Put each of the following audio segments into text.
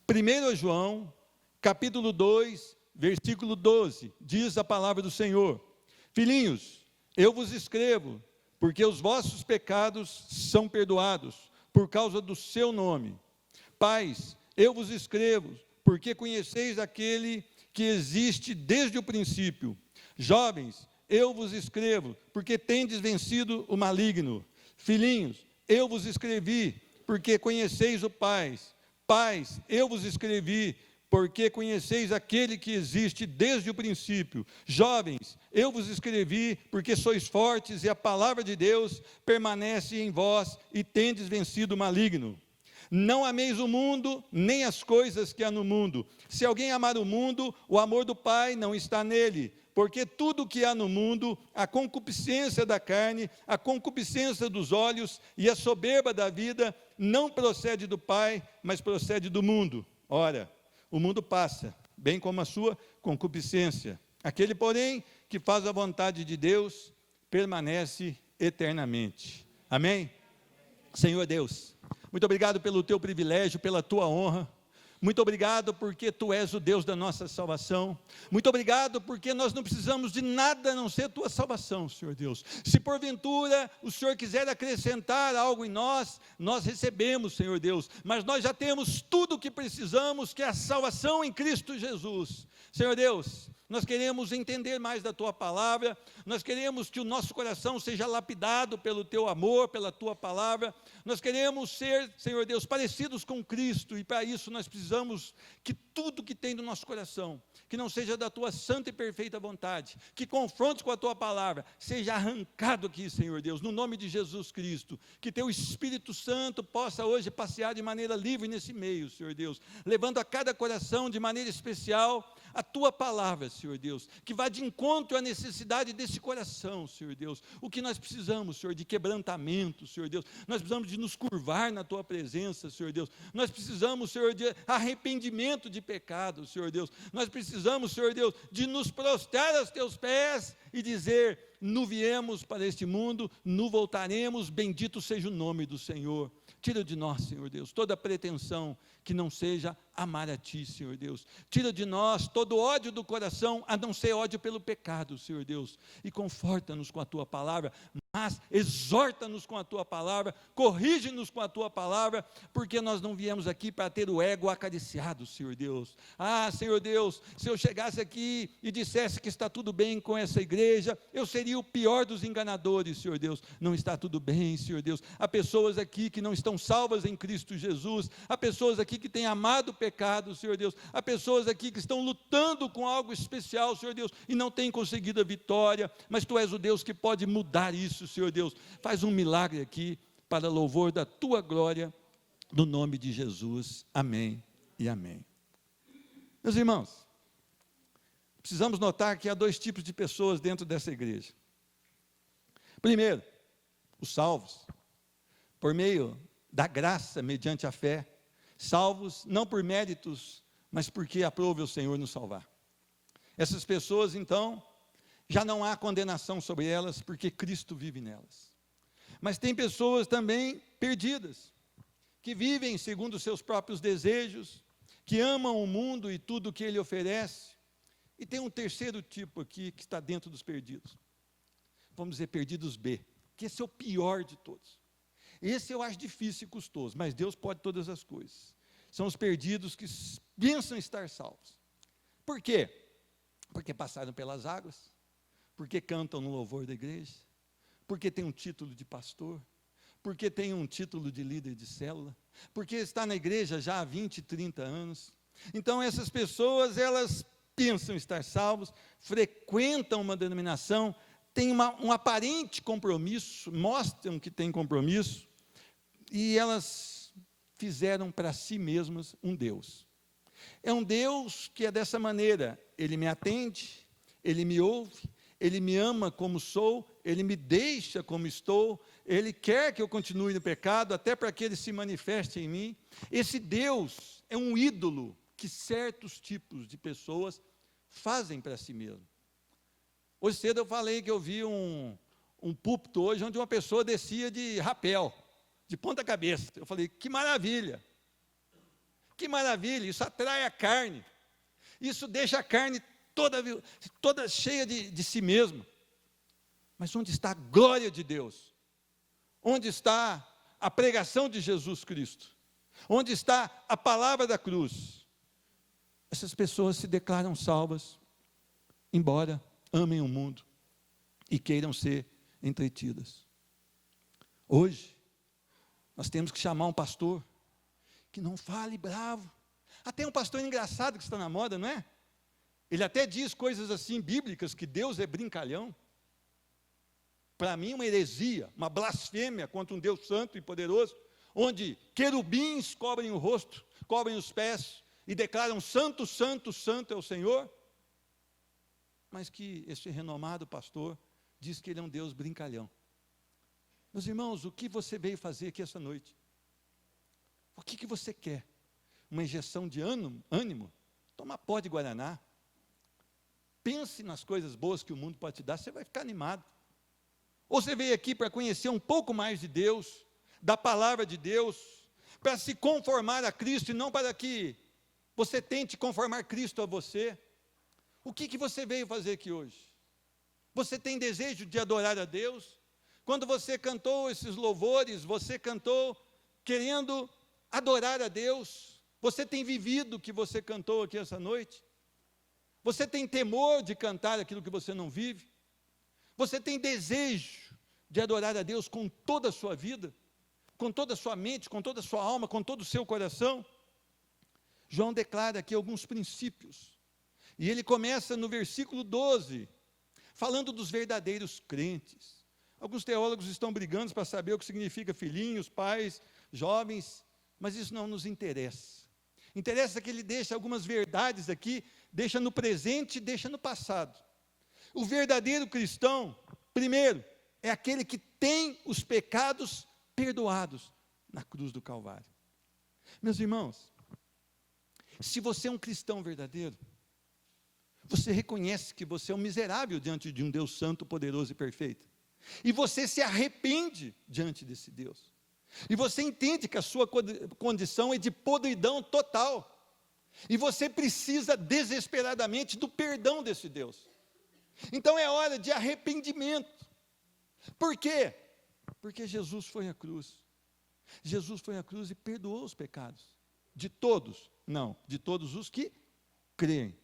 1 João, capítulo 2, versículo 12, diz a palavra do Senhor: Filhinhos, eu vos escrevo, porque os vossos pecados são perdoados, por causa do seu nome. Pais, eu vos escrevo, porque conheceis aquele que existe desde o princípio. Jovens, eu vos escrevo, porque tendes vencido o maligno. Filhinhos, eu vos escrevi, porque conheceis o Pai. Pais, eu vos escrevi, porque conheceis aquele que existe desde o princípio. Jovens, eu vos escrevi, porque sois fortes e a palavra de Deus permanece em vós e tendes vencido o maligno. Não ameis o mundo, nem as coisas que há no mundo. Se alguém amar o mundo, o amor do Pai não está nele. Porque tudo que há no mundo, a concupiscência da carne, a concupiscência dos olhos e a soberba da vida, não procede do Pai, mas procede do mundo. Ora, o mundo passa, bem como a sua concupiscência. Aquele, porém, que faz a vontade de Deus, permanece eternamente. Amém? Senhor Deus, muito obrigado pelo teu privilégio, pela tua honra. Muito obrigado porque Tu és o Deus da nossa salvação. Muito obrigado porque nós não precisamos de nada a não ser Tua salvação, Senhor Deus. Se porventura o Senhor quiser acrescentar algo em nós, nós recebemos, Senhor Deus. Mas nós já temos tudo o que precisamos, que é a salvação em Cristo Jesus. Senhor Deus, nós queremos entender mais da Tua palavra, nós queremos que o nosso coração seja lapidado pelo Teu amor, pela Tua palavra, nós queremos ser, Senhor Deus, parecidos com Cristo, e para isso nós precisamos que tudo que tem no nosso coração, que não seja da Tua santa e perfeita vontade, que confronte com a Tua palavra, seja arrancado aqui, Senhor Deus, no nome de Jesus Cristo, que Teu Espírito Santo possa hoje passear de maneira livre nesse meio, Senhor Deus, levando a cada coração de maneira especial a Tua palavra, Senhor Deus, que vá de encontro à necessidade desse coração, Senhor Deus. O que nós precisamos, Senhor, de quebrantamento, Senhor Deus. Nós precisamos de nos curvar na Tua presença, Senhor Deus. Nós precisamos, Senhor, de arrependimento de pecado, Senhor Deus. Nós precisamos, Senhor Deus, de nos prostrar aos Teus pés e dizer: nu viemos para este mundo, nu voltaremos, bendito seja o nome do Senhor. Tira de nós, Senhor Deus, toda pretensão que não seja amar a Ti, Senhor Deus. Tira de nós todo ódio do coração, a não ser ódio pelo pecado, Senhor Deus. E conforta-nos com a Tua palavra, mas exorta-nos com a Tua palavra, corrige-nos com a Tua palavra, porque nós não viemos aqui para ter o ego acariciado, Senhor Deus. Ah, Senhor Deus, se eu chegasse aqui e dissesse que está tudo bem com essa igreja, eu seria o pior dos enganadores, Senhor Deus. Não está tudo bem, Senhor Deus. Há pessoas aqui que não estão salvas em Cristo Jesus, há pessoas aqui que têm amado o pecado, Senhor Deus, há pessoas aqui que estão lutando com algo especial, Senhor Deus, e não têm conseguido a vitória, mas Tu és o Deus que pode mudar isso, Senhor Deus. Faz um milagre aqui, para louvor da Tua glória, no nome de Jesus, amém e amém. Meus irmãos, precisamos notar que há dois tipos de pessoas dentro dessa igreja. Primeiro, os salvos, por meio da graça, mediante a fé, salvos não por méritos, mas porque aprove o Senhor nos salvar. Essas pessoas, então, já não há condenação sobre elas, porque Cristo vive nelas. Mas tem pessoas também perdidas, que vivem segundo os seus próprios desejos, que amam o mundo e tudo o que ele oferece. E tem um terceiro tipo aqui, que está dentro dos perdidos. Vamos dizer, perdidos B, que esse é o pior de todos. Esse eu acho difícil e custoso, mas Deus pode todas as coisas. São os perdidos que pensam estar salvos. Por quê? Porque passaram pelas águas, porque cantam no louvor da igreja, porque tem um título de pastor, porque tem um título de líder de célula, porque está na igreja já há 20, 30 anos. Então essas pessoas, elas pensam estar salvos, frequentam uma denominação, têm um aparente compromisso, mostram que têm compromisso, e elas fizeram para si mesmas um Deus. É um Deus que é dessa maneira: Ele me atende, Ele me ouve, Ele me ama como sou, Ele me deixa como estou, Ele quer que eu continue no pecado, até para que Ele se manifeste em mim. Esse Deus é um ídolo que certos tipos de pessoas fazem para si mesmo. Hoje cedo eu falei que eu vi um púlpito hoje, onde uma pessoa descia de rapel, de ponta cabeça. Eu falei, que maravilha! Que maravilha, isso atrai a carne. Isso deixa a carne toda cheia de si mesma. Mas onde está a glória de Deus? Onde está a pregação de Jesus Cristo? Onde está a palavra da cruz? Essas pessoas se declaram salvas, embora amem o mundo e queiram ser entretidas. Hoje, nós temos que chamar um pastor que não fale bravo. Até um pastor engraçado que está na moda, não é? Ele até diz coisas assim bíblicas, que Deus é brincalhão. Para mim, uma heresia, uma blasfêmia contra um Deus santo e poderoso, onde querubins cobrem o rosto, cobrem os pés e declaram santo, santo, santo é o Senhor. Mas que esse renomado pastor diz que ele é um Deus brincalhão. Meus irmãos, o que você veio fazer aqui essa noite? O que você quer? Uma injeção de ânimo? Toma pó de guaraná. Pense nas coisas boas que o mundo pode te dar, você vai ficar animado. Ou você veio aqui para conhecer um pouco mais de Deus, da palavra de Deus, para se conformar a Cristo e não para que você tente conformar Cristo a você. O que você veio fazer aqui hoje? Você tem desejo de adorar a Deus? Quando você cantou esses louvores, você cantou querendo adorar a Deus? Você tem vivido o que você cantou aqui essa noite? Você tem temor de cantar aquilo que você não vive? Você tem desejo de adorar a Deus com toda a sua vida? Com toda a sua mente, com toda a sua alma, com todo o seu coração? João declara aqui alguns princípios. E ele começa no versículo 12, falando dos verdadeiros crentes. Alguns teólogos estão brigando para saber o que significa filhinhos, pais, jovens, mas isso não nos interessa. Interessa que ele deixa algumas verdades aqui, deixa no presente e deixa no passado. O verdadeiro cristão, primeiro, é aquele que tem os pecados perdoados na cruz do Calvário. Meus irmãos, se você é um cristão verdadeiro, você reconhece que você é um miserável diante de um Deus santo, poderoso e perfeito. E você se arrepende diante desse Deus. E você entende que a sua condição é de podridão total. E você precisa desesperadamente do perdão desse Deus. Então é hora de arrependimento. Por quê? Porque Jesus foi à cruz. Jesus foi à cruz e perdoou os pecados. De todos? Não, de todos os que creem.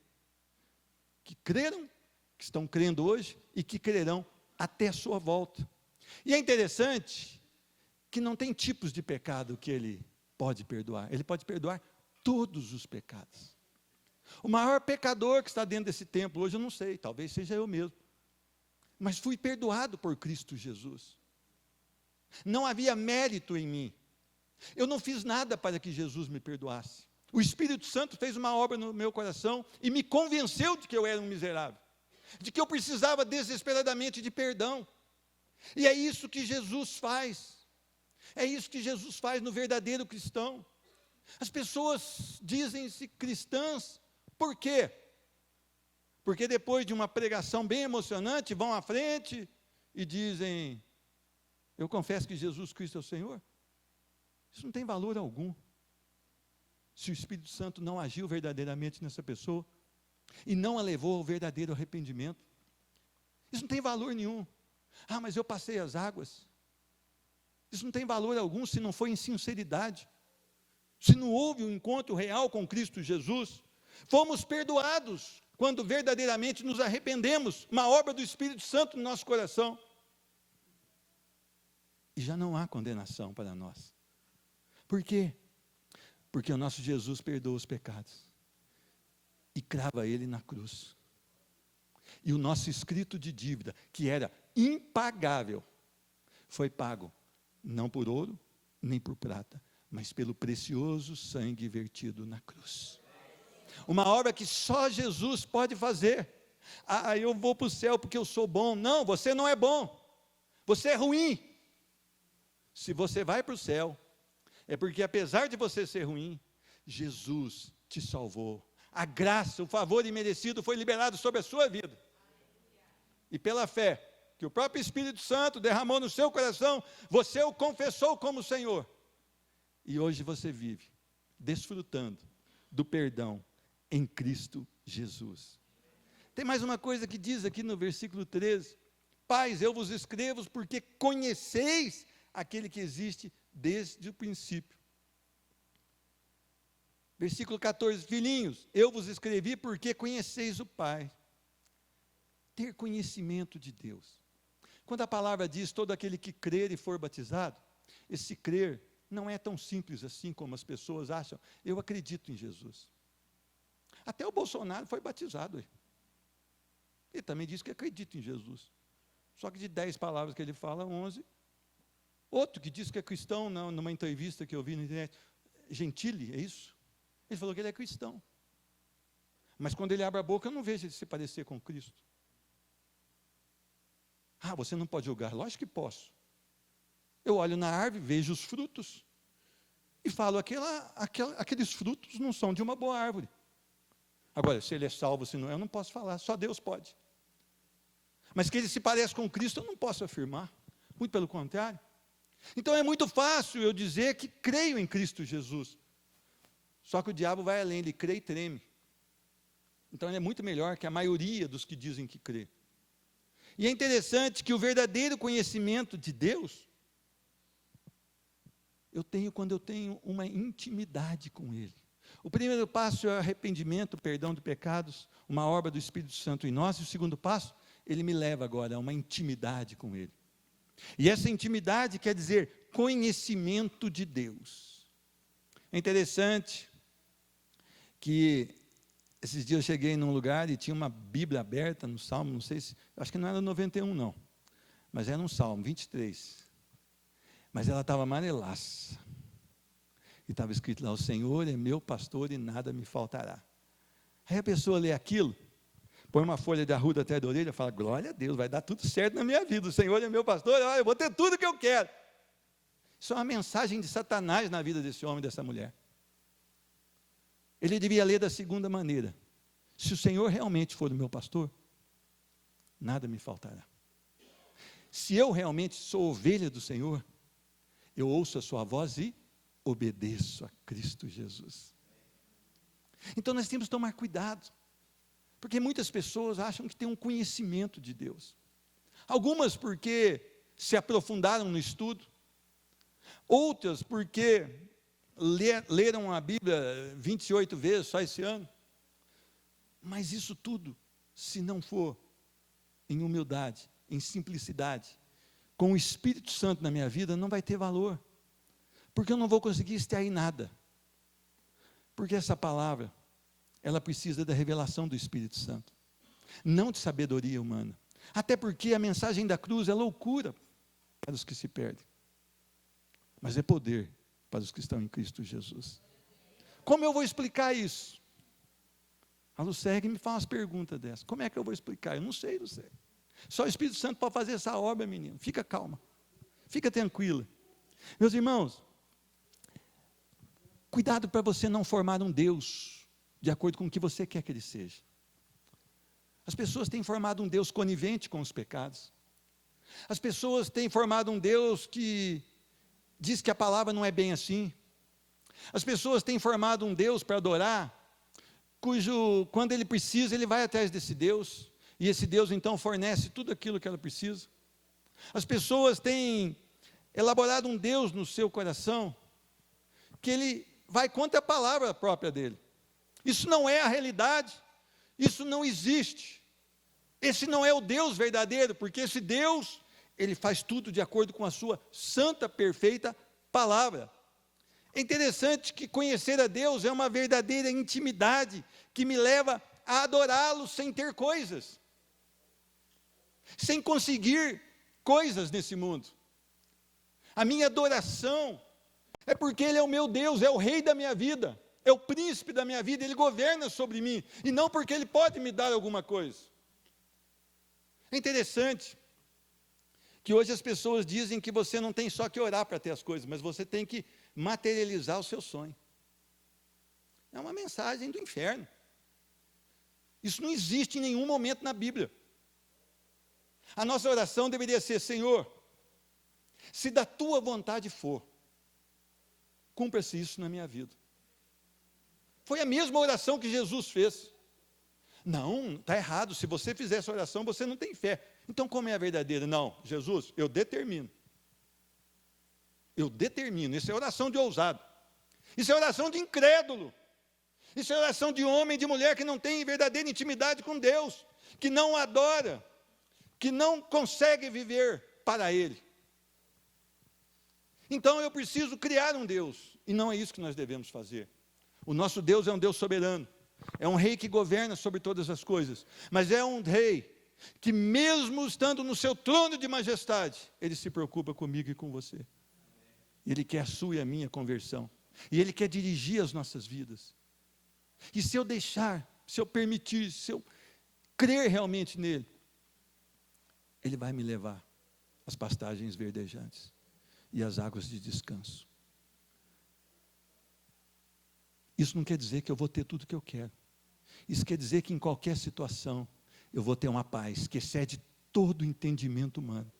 Que creram, que estão crendo hoje e que crerão até a sua volta. E é interessante que não tem tipos de pecado que ele pode perdoar. Ele pode perdoar todos os pecados. O maior pecador que está dentro desse templo hoje, eu não sei, talvez seja eu mesmo. Mas fui perdoado por Cristo Jesus. Não havia mérito em mim. Eu não fiz nada para que Jesus me perdoasse. O Espírito Santo fez uma obra no meu coração e me convenceu de que eu era um miserável, de que eu precisava desesperadamente de perdão. E é isso que Jesus faz. É isso que Jesus faz no verdadeiro cristão. As pessoas dizem-se cristãs, por quê? Porque depois de uma pregação bem emocionante, vão à frente e dizem, eu confesso que Jesus Cristo é o Senhor. Isso não tem valor algum. Se o Espírito Santo não agiu verdadeiramente nessa pessoa, e não a levou ao verdadeiro arrependimento, isso não tem valor nenhum. Ah, mas eu passei as águas. Isso não tem valor algum se não foi em sinceridade. Se não houve um encontro real com Cristo Jesus. Fomos perdoados quando verdadeiramente nos arrependemos, uma obra do Espírito Santo no nosso coração. E já não há condenação para nós. Por quê? Porque o nosso Jesus perdoa os pecados e crava ele na cruz. E o nosso escrito de dívida, que era impagável, foi pago, não por ouro, nem por prata, mas pelo precioso sangue vertido na cruz. Uma obra que só Jesus pode fazer. Ah, eu vou para o céu porque eu sou bom. Não, você não é bom. Você é ruim. Se você vai para o céu, é porque apesar de você ser ruim, Jesus te salvou. A graça, o favor imerecido foi liberado sobre a sua vida. E pela fé, que o próprio Espírito Santo derramou no seu coração, você o confessou como Senhor. E hoje você vive, desfrutando do perdão em Cristo Jesus. Tem mais uma coisa que diz aqui no versículo 13: Pais, eu vos escrevo porque conheceis aquele que existe desde o princípio. Versículo 14: Filhinhos, eu vos escrevi porque conheceis o Pai. Ter conhecimento de Deus. Quando a palavra diz todo aquele que crer e for batizado, esse crer não é tão simples assim como as pessoas acham. Eu acredito em Jesus. Até o Bolsonaro foi batizado. Ele também diz que acredita em Jesus. Só que de 10 palavras que ele fala, 11. Outro que diz que é cristão, numa entrevista que eu vi na internet, Gentili, é isso? Ele falou que ele é cristão. Mas quando ele abre a boca, eu não vejo ele se parecer com Cristo. Ah, você não pode julgar. Lógico que posso. Eu olho na árvore, vejo os frutos e falo, aqueles frutos não são de uma boa árvore. Agora, se ele é salvo, se não é, eu não posso falar, só Deus pode. Mas que ele se parece com Cristo, eu não posso afirmar. Muito pelo contrário. Então é muito fácil eu dizer que creio em Cristo Jesus. Só que o diabo vai além, ele crê e treme. Então ele é muito melhor que a maioria dos que dizem que crê. E é interessante que o verdadeiro conhecimento de Deus, eu tenho quando eu tenho uma intimidade com Ele. O primeiro passo é o arrependimento, o perdão de pecados, uma obra do Espírito Santo em nós. E o segundo passo, ele me leva agora a uma intimidade com Ele. E essa intimidade quer dizer conhecimento de Deus. É interessante que esses dias eu cheguei num lugar e tinha uma Bíblia aberta no Salmo, não sei se, acho que não era 91 não, mas era um Salmo, 23. Mas ela estava amarelaça. E estava escrito lá, o Senhor é meu pastor e nada me faltará. Aí a pessoa lê aquilo, põe uma folha de arruda atrás da orelha e fala, glória a Deus, vai dar tudo certo na minha vida, o Senhor é meu pastor, eu vou ter tudo que eu quero. Isso é uma mensagem de Satanás na vida desse homem e dessa mulher. Ele devia ler da segunda maneira, se o Senhor realmente for o meu pastor, nada me faltará. Se eu realmente sou ovelha do Senhor, eu ouço a sua voz e obedeço a Cristo Jesus. Então nós temos que tomar cuidado, porque muitas pessoas acham que têm um conhecimento de Deus. Algumas porque se aprofundaram no estudo, outras porque leram a Bíblia 28 vezes só esse ano. Mas isso tudo, se não for em humildade, em simplicidade, com o Espírito Santo na minha vida, não vai ter valor. Porque eu não vou conseguir extrair nada. Porque essa palavra, ela precisa da revelação do Espírito Santo. Não de sabedoria humana. Até porque a mensagem da cruz é loucura para os que se perdem. Mas é poder para os que estão em Cristo Jesus. Como eu vou explicar isso? A Lucélia me faz umas perguntas dessas. Como é que eu vou explicar? Eu não sei, Lucélia. Só o Espírito Santo pode fazer essa obra, menino. Fica calma. Fica tranquila. Meus irmãos, cuidado para você não formar um Deus de acordo com o que você quer que ele seja. As pessoas têm formado um Deus conivente com os pecados. As pessoas têm formado um Deus que diz que a palavra não é bem assim. As pessoas têm formado um Deus para adorar, quando ele precisa, ele vai atrás desse Deus, e esse Deus então fornece tudo aquilo que ela precisa. As pessoas têm elaborado um Deus no seu coração, que ele vai contra a palavra própria dele. Isso não é a realidade, isso não existe. Esse não é o Deus verdadeiro, porque esse Deus, ele faz tudo de acordo com a sua santa, perfeita palavra. É interessante que conhecer a Deus é uma verdadeira intimidade, que me leva a adorá-lo sem ter coisas, sem conseguir coisas nesse mundo. A minha adoração é porque Ele é o meu Deus, é o Rei da minha vida, é o príncipe da minha vida, Ele governa sobre mim, e não porque Ele pode me dar alguma coisa. É interessante que hoje as pessoas dizem que você não tem só que orar para ter as coisas, mas você tem que materializar o seu sonho. É uma mensagem do inferno. Isso não existe em nenhum momento na Bíblia. A nossa oração deveria ser: Senhor, se da tua vontade for, cumpra-se isso na minha vida. Foi a mesma oração que Jesus fez. Não, está errado. Se você fizer essa oração, você não tem fé. Então, como é a verdadeira? Não, Jesus, eu determino. Eu determino. Isso é oração de ousado. Isso é oração de incrédulo. Isso é oração de homem e de mulher que não tem verdadeira intimidade com Deus, que não adora, que não consegue viver para Ele. Então eu preciso criar um Deus, e não é isso que nós devemos fazer. O nosso Deus é um Deus soberano, é um rei que governa sobre todas as coisas, mas é um rei que mesmo estando no seu trono de majestade, Ele se preocupa comigo e com você. Ele quer a sua e a minha conversão, e Ele quer dirigir as nossas vidas. E se eu deixar, se eu permitir, se eu crer realmente nele, Ele vai me levar às pastagens verdejantes e às águas de descanso. Isso não quer dizer que eu vou ter tudo que eu quero. Isso quer dizer que em qualquer situação eu vou ter uma paz que excede todo o entendimento humano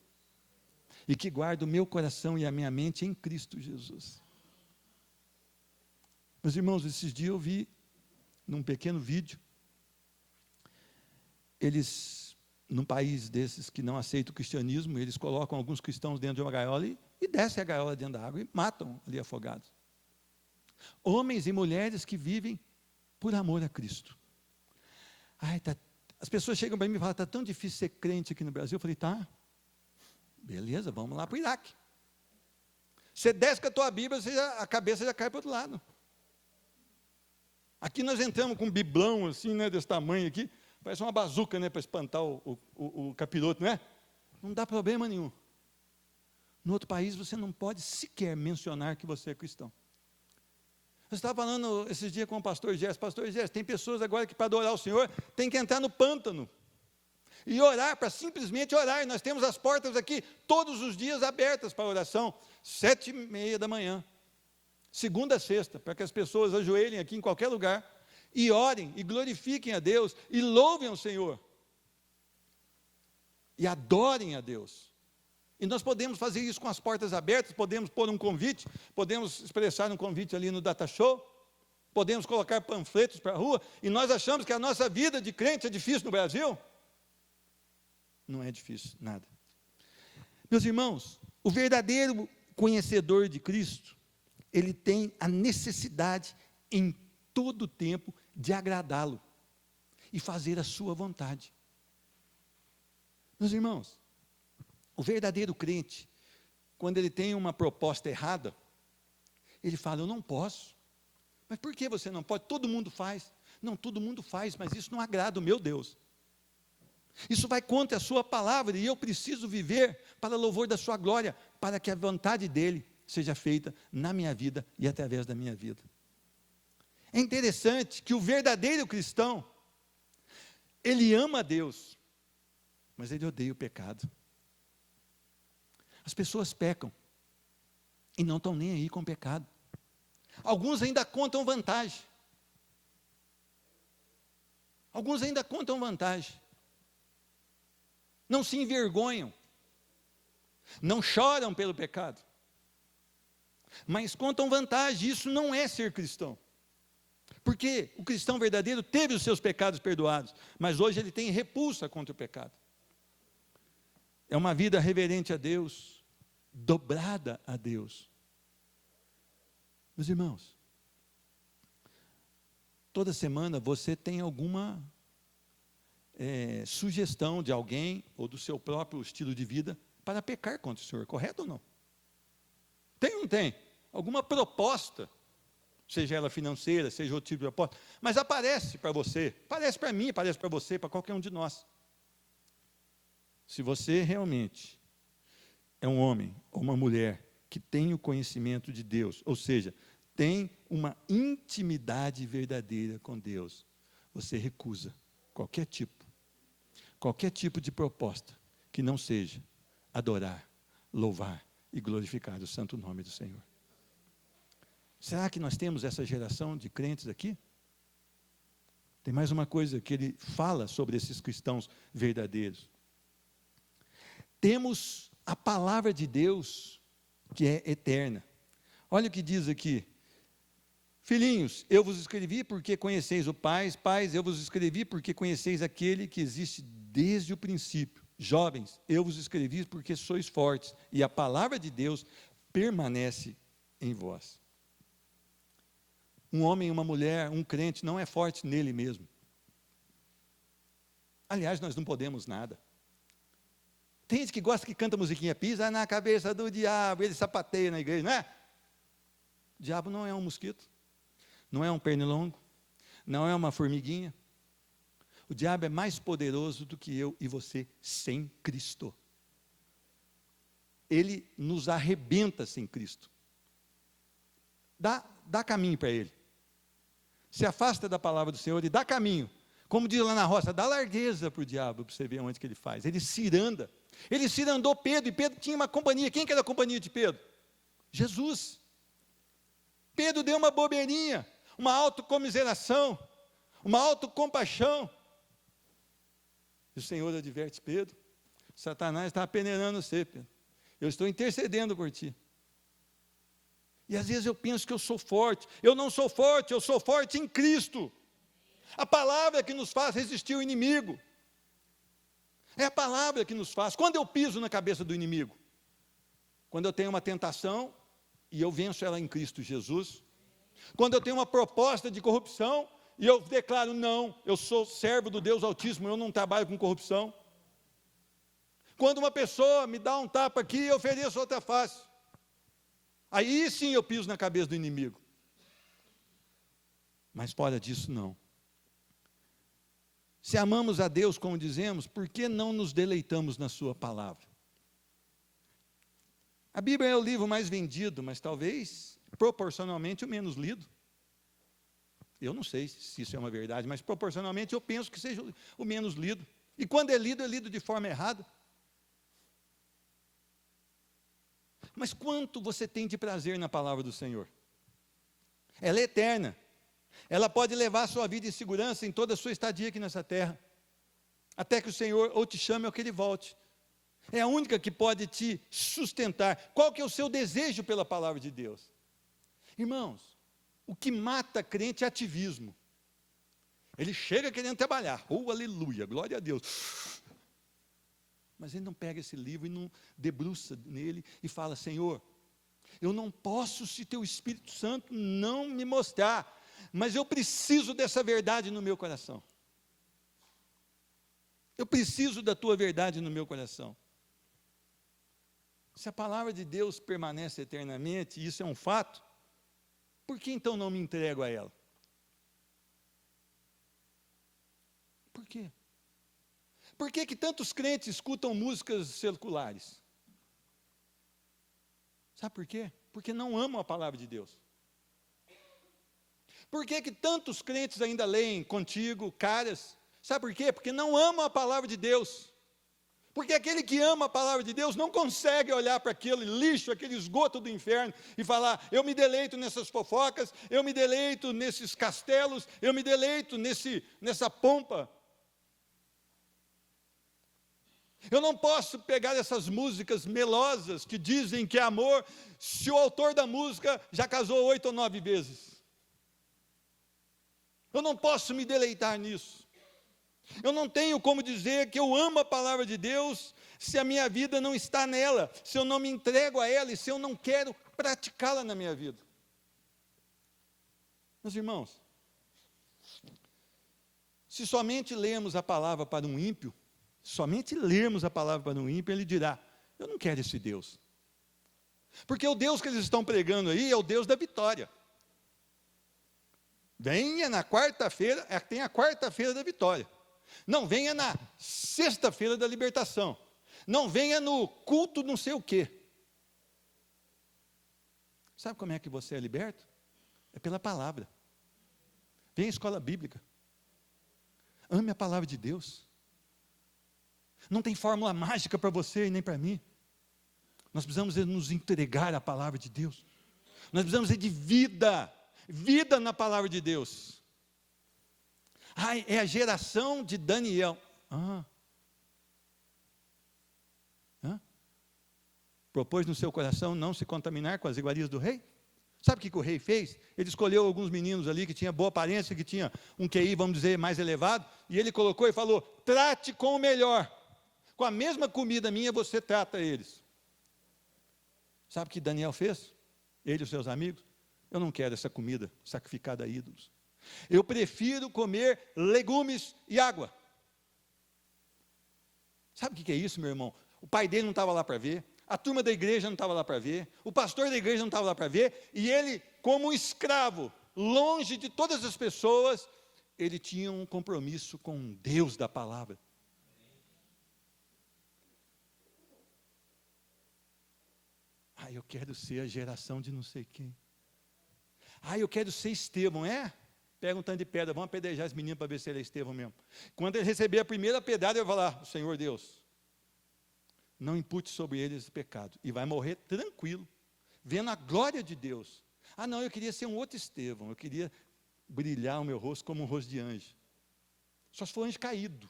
e que guarda o meu coração e a minha mente em Cristo Jesus. Meus irmãos, esses dias eu vi num pequeno vídeo, eles, num país desses que não aceita o cristianismo, eles colocam alguns cristãos dentro de uma gaiola e descem a gaiola dentro da água e matam ali afogados. Homens e mulheres que vivem por amor a Cristo. As pessoas chegam para mim e falam, está tão difícil ser crente aqui no Brasil. Eu falei, tá, beleza, vamos lá para o Iraque. Você desce com a tua Bíblia, a cabeça já cai para o outro lado. Aqui nós entramos com um biblão assim, né, desse tamanho aqui, parece uma bazuca, né, para espantar o capiroto, não é? Não dá problema nenhum. No outro país você não pode sequer mencionar que você é cristão. Eu estava falando esses dias com o pastor Gerson, tem pessoas agora que para adorar o Senhor tem que entrar no pântano e orar, para simplesmente orar. Nós temos as portas aqui todos os dias abertas para oração, 7:30 da manhã. Segunda a sexta, para que as pessoas ajoelhem aqui em qualquer lugar e orem, e glorifiquem a Deus, e louvem ao Senhor, e adorem a Deus. E nós podemos fazer isso com as portas abertas, podemos pôr um convite, podemos expressar um convite ali no Data Show, podemos colocar panfletos para a rua, e nós achamos que a nossa vida de crente é difícil no Brasil? Não é difícil, nada. Meus irmãos, o verdadeiro conhecedor de Cristo, ele tem a necessidade em todo o tempo de agradá-lo e fazer a sua vontade. Meus irmãos, o verdadeiro crente, quando ele tem uma proposta errada, ele fala, eu não posso. Mas por que você não pode? Todo mundo faz. Não, todo mundo faz, mas isso não agrada o meu Deus. Isso vai contra a sua palavra, e eu preciso viver para louvor da sua glória, para que a vontade dele seja feita na minha vida e através da minha vida. É interessante que o verdadeiro cristão, ele ama a Deus, mas ele odeia o pecado. As pessoas pecam e não estão nem aí com o pecado. Alguns ainda contam vantagem. Alguns ainda contam vantagem. Não se envergonham. Não choram pelo pecado. Mas contam vantagem. Isso não é ser cristão. Porque o cristão verdadeiro teve os seus pecados perdoados, mas hoje ele tem repulsa contra o pecado. É uma vida reverente a Deus, dobrada a Deus. Meus irmãos, toda semana você tem alguma sugestão de alguém ou do seu próprio estilo de vida para pecar contra o Senhor, correto ou não? Tem ou não tem? Alguma proposta, seja ela financeira, seja outro tipo de proposta, mas aparece para você, aparece para mim, aparece para você, para qualquer um de nós. Se você realmente é um homem ou uma mulher que tem o conhecimento de Deus, ou seja, tem uma intimidade verdadeira com Deus, você recusa qualquer tipo de proposta que não seja adorar, louvar e glorificar o santo nome do Senhor. Será que nós temos essa geração de crentes aqui? Tem mais uma coisa que ele fala sobre esses cristãos verdadeiros. Temos a palavra de Deus, que é eterna. Olha o que diz aqui, Filhinhos, eu vos escrevi porque conheceis o Pai. Pais, eu vos escrevi porque conheceis aquele que existe desde o princípio. Jovens, eu vos escrevi porque sois fortes, e a palavra de Deus permanece em vós. Um homem, uma mulher, um crente não é forte nele mesmo. Aliás, nós não podemos nada. Tem gente que gosta que canta musiquinha, pisa na cabeça do diabo, ele sapateia na igreja, não é? O diabo não é um mosquito, não é um pernilongo, não é uma formiguinha. O diabo é mais poderoso do que eu e você sem Cristo. Ele nos arrebenta sem Cristo. Dá caminho para ele. Se afasta da palavra do Senhor e dá caminho. Como diz lá na roça, dá largueza para o diabo, para você ver onde que ele faz. Ele ciranda. Ele cirandou Pedro, e Pedro tinha uma companhia. Quem que era a companhia de Pedro? Jesus. Pedro deu uma bobeirinha, uma autocomiseração, uma autocompaixão. E o Senhor adverte Pedro: Satanás está peneirando você, Pedro. Eu estou intercedendo por ti. E às vezes eu penso que eu sou forte. Eu não sou forte, eu sou forte em Cristo. A palavra que nos faz resistir ao inimigo. É a palavra que nos faz. Quando eu piso na cabeça do inimigo? Quando eu tenho uma tentação e eu venço ela em Cristo Jesus. Quando eu tenho uma proposta de corrupção e eu declaro: não, eu sou servo do Deus Altíssimo, eu não trabalho com corrupção. Quando uma pessoa me dá um tapa aqui, eu ofereço outra face. Aí sim eu piso na cabeça do inimigo. Mas fora disso, não. Se amamos a Deus, como dizemos, por que não nos deleitamos na sua palavra? A Bíblia é o livro mais vendido, mas talvez proporcionalmente o menos lido. Eu não sei se isso é uma verdade, mas proporcionalmente eu penso que seja o menos lido. E quando é lido de forma errada. Mas quanto você tem de prazer na palavra do Senhor? Ela é eterna. Ela pode levar a sua vida em segurança em toda a sua estadia aqui nessa terra. Até que o Senhor ou te chame ou que Ele volte. É a única que pode te sustentar. Qual que é o seu desejo pela palavra de Deus? Irmãos, o que mata crente é ativismo. Ele chega querendo trabalhar. Oh, aleluia, glória a Deus. Mas ele não pega esse livro e não debruça nele e fala: Senhor, eu não posso se teu Espírito Santo não me mostrar, mas eu preciso dessa verdade no meu coração. Eu preciso da tua verdade no meu coração. Se a palavra de Deus permanece eternamente, e isso é um fato, por que então não me entrego a ela? Por quê? Por que tantos crentes escutam músicas seculares? Sabe por quê? Porque não amam a palavra de Deus. Por que tantos crentes ainda leem Contigo, Caras? Sabe por quê? Porque não amam a palavra de Deus. Porque aquele que ama a palavra de Deus não consegue olhar para aquele lixo, aquele esgoto do inferno e falar: eu me deleito nessas fofocas, eu me deleito nesses castelos, eu me deleito nessa pompa. Eu não posso pegar essas músicas melosas que dizem que é amor, se o autor da música já casou 8 ou 9 vezes. Eu não posso me deleitar nisso. Eu não tenho como dizer que eu amo a palavra de Deus se a minha vida não está nela, se eu não me entrego a ela e se eu não quero praticá-la na minha vida. Meus irmãos, se somente lermos a palavra para um ímpio, somente lermos a palavra para um ímpio, ele dirá: eu não quero esse Deus. Porque o Deus que eles estão pregando aí é o Deus da vitória. Venha na quarta-feira, tem a quarta-feira da vitória. Não venha na sexta-feira da libertação. Não venha no culto não sei o quê. Sabe como é que você é liberto? É pela palavra. Venha à escola bíblica. Ame a palavra de Deus. Não tem fórmula mágica para você e nem para mim. Nós precisamos nos entregar à palavra de Deus. Nós precisamos de vida. Vida na palavra de Deus. É a geração de Daniel. Propôs no seu coração não se contaminar com as iguarias do rei? Sabe o que o rei fez? Ele escolheu alguns meninos ali que tinham boa aparência, que tinham um QI, vamos dizer, mais elevado, e ele colocou e falou: trate com o melhor. Com a mesma comida minha, você trata eles. Sabe o que Daniel fez? Ele e os seus amigos? Eu não quero essa comida sacrificada a ídolos. Eu prefiro comer legumes e água. Sabe o que é isso, meu irmão? O pai dele não estava lá para ver, a turma da igreja não estava lá para ver, o pastor da igreja não estava lá para ver, e ele, como um escravo, longe de todas as pessoas, ele tinha um compromisso com Deus da palavra. Eu quero ser a geração de não sei quem. Eu quero ser Estevão, é? Pega um tanto de pedra, vamos apedrejar esse menino para ver se ele é Estevão mesmo. Quando ele receber a primeira pedrada, ele vai falar: Senhor Deus, não impute sobre ele esse pecado. E vai morrer tranquilo, vendo a glória de Deus. Não, eu queria ser um outro Estevão, eu queria brilhar o meu rosto como um rosto de anjo. Só se for anjo caído.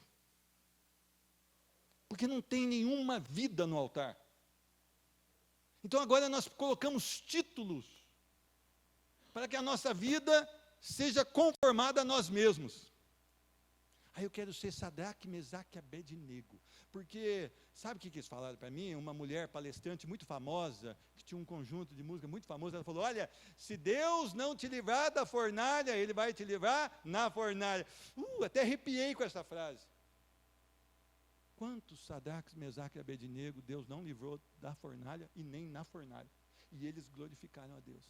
Porque não tem nenhuma vida no altar. Então agora nós colocamos títulos para que a nossa vida seja conformada a nós mesmos. Eu quero ser Sadraque, Mesaque e Abednego. Porque, sabe o que eles falaram para mim? Uma mulher palestrante muito famosa, que tinha um conjunto de música muito famoso, ela falou: olha, se Deus não te livrar da fornalha, Ele vai te livrar na fornalha. Até arrepiei com essa frase. Quantos Sadraques, Mesaque e Abednego Deus não livrou da fornalha e nem na fornalha? E eles glorificaram a Deus.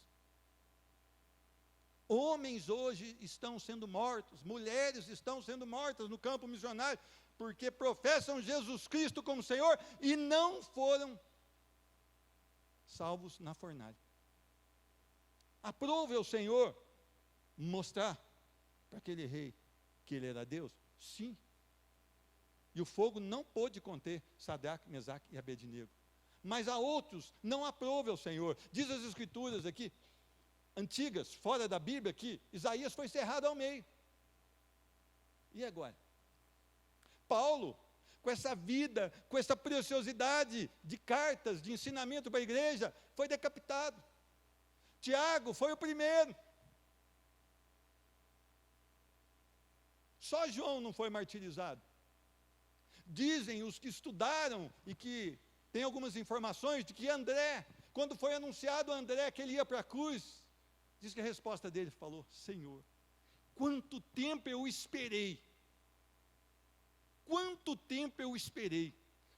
Homens hoje estão sendo mortos, mulheres estão sendo mortas no campo missionário, porque professam Jesus Cristo como Senhor e não foram salvos na fornalha. Aprove o Senhor mostrar para aquele rei que ele era Deus? Sim. E o fogo não pôde conter Sadraque, Mesaque e Abednego. Mas a outros não aprove o Senhor. Diz as Escrituras aqui, antigas, fora da Bíblia, que Isaías foi cerrado ao meio. E agora? Paulo, com essa vida, com essa preciosidade de cartas, de ensinamento para a igreja, foi decapitado. Tiago foi o primeiro. Só João não foi martirizado. Dizem os que estudaram e que tem algumas informações de que André, quando foi anunciado a André que ele ia para a cruz, diz que a resposta dele falou: Senhor, quanto tempo eu esperei,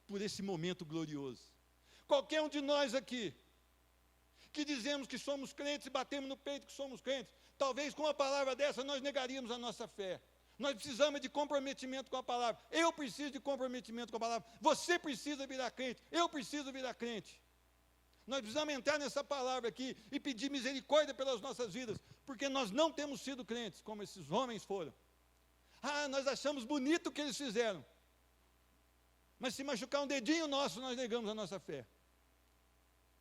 por esse momento glorioso. Qualquer um de nós aqui, que dizemos que somos crentes e batemos no peito que somos crentes, talvez com uma palavra dessa nós negaríamos a nossa fé. Nós precisamos de comprometimento com a palavra. Eu preciso de comprometimento com a palavra. Você precisa virar crente. Eu preciso virar crente. Nós precisamos entrar nessa palavra aqui e pedir misericórdia pelas nossas vidas, porque nós não temos sido crentes como esses homens foram. Nós achamos bonito o que eles fizeram, mas se machucar um dedinho nosso, nós negamos a nossa fé.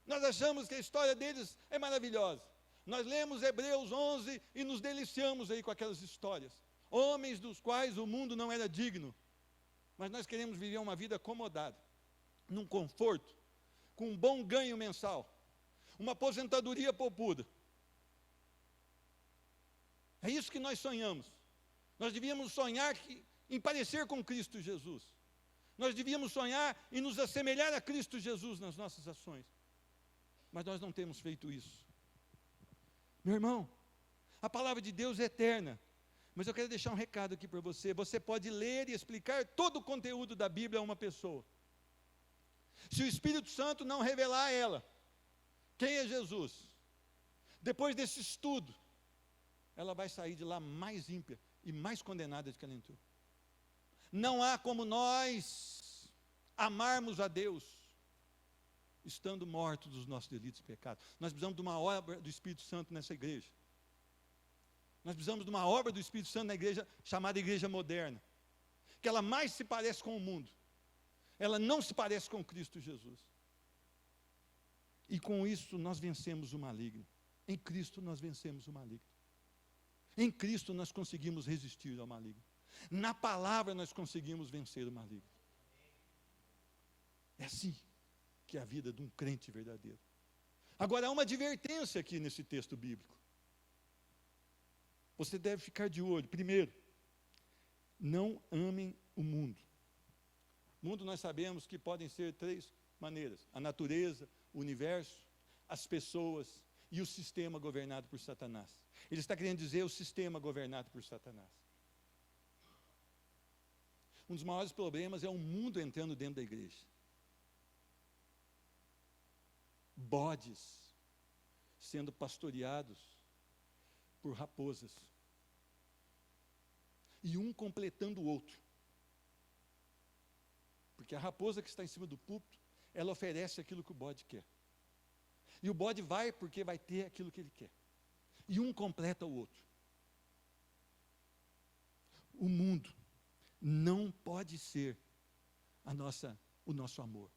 Nós achamos que a história deles é maravilhosa. Nós lemos Hebreus 11 e nos deliciamos aí com aquelas histórias. Homens dos quais o mundo não era digno, mas nós queremos viver uma vida acomodada, num conforto, com um bom ganho mensal, uma aposentadoria poupuda. É isso que nós sonhamos. Nós devíamos sonhar em parecer com Cristo Jesus. Nós devíamos sonhar em nos assemelhar a Cristo Jesus nas nossas ações. Mas nós não temos feito isso. Meu irmão, a palavra de Deus é eterna. Mas eu quero deixar um recado aqui para você. Você pode ler e explicar todo o conteúdo da Bíblia a uma pessoa. Se o Espírito Santo não revelar a ela quem é Jesus, depois desse estudo, ela vai sair de lá mais ímpia e mais condenada do que ela entrou. Não há como nós amarmos a Deus estando mortos dos nossos delitos e pecados. Nós precisamos de uma obra do Espírito Santo nessa igreja. Nós precisamos de uma obra do Espírito Santo na igreja, chamada igreja moderna, que ela mais se parece com o mundo, ela não se parece com Cristo Jesus, e com isso nós vencemos o maligno. Em Cristo nós vencemos o maligno, em Cristo nós conseguimos resistir ao maligno, na palavra nós conseguimos vencer o maligno. É assim que é a vida de um crente verdadeiro. Agora, há uma advertência aqui nesse texto bíblico. Você deve ficar de olho. Primeiro, não amem o mundo. Mundo nós sabemos que podem ser 3 maneiras: a natureza, o universo, as pessoas e o sistema governado por Satanás. Ele está querendo dizer o sistema governado por Satanás. Um dos maiores problemas é o mundo entrando dentro da igreja. Bodes sendo pastoreados por raposas. E um completando o outro. Porque a raposa que está em cima do púlpito, ela oferece aquilo que o bode quer. E o bode vai porque vai ter aquilo que ele quer. E um completa o outro. O mundo não pode ser o nosso amor.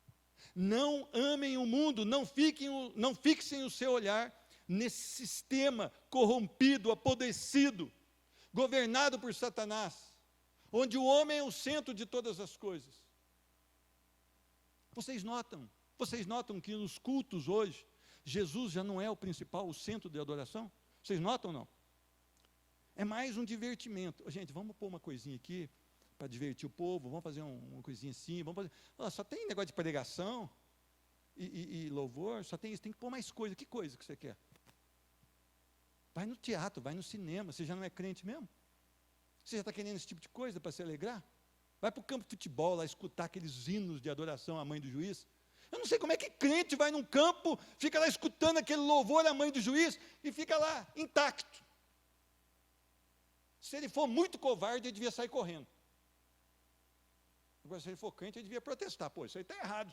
Não amem o mundo, não fixem o seu olhar nesse sistema corrompido, apodrecido, governado por Satanás, onde o homem é o centro de todas as coisas. Vocês notam que nos cultos hoje, Jesus já não é o principal, o centro de adoração? Vocês notam ou não? É mais um divertimento. Gente, vamos pôr uma coisinha aqui, para divertir o povo, vamos fazer uma coisinha assim, só tem negócio de pregação e louvor, só tem isso, tem que pôr mais coisa. Que coisa que você quer? Vai no teatro, vai no cinema, você já não é crente mesmo? Você já está querendo esse tipo de coisa para se alegrar? Vai para o campo de futebol, lá escutar aqueles hinos de adoração à mãe do juiz. Eu não sei como é que crente vai num campo, fica lá escutando aquele louvor à mãe do juiz e fica lá intacto. Se ele for muito covarde, ele devia sair correndo. Agora, se ele for crente, ele devia protestar. Pô, isso aí está errado.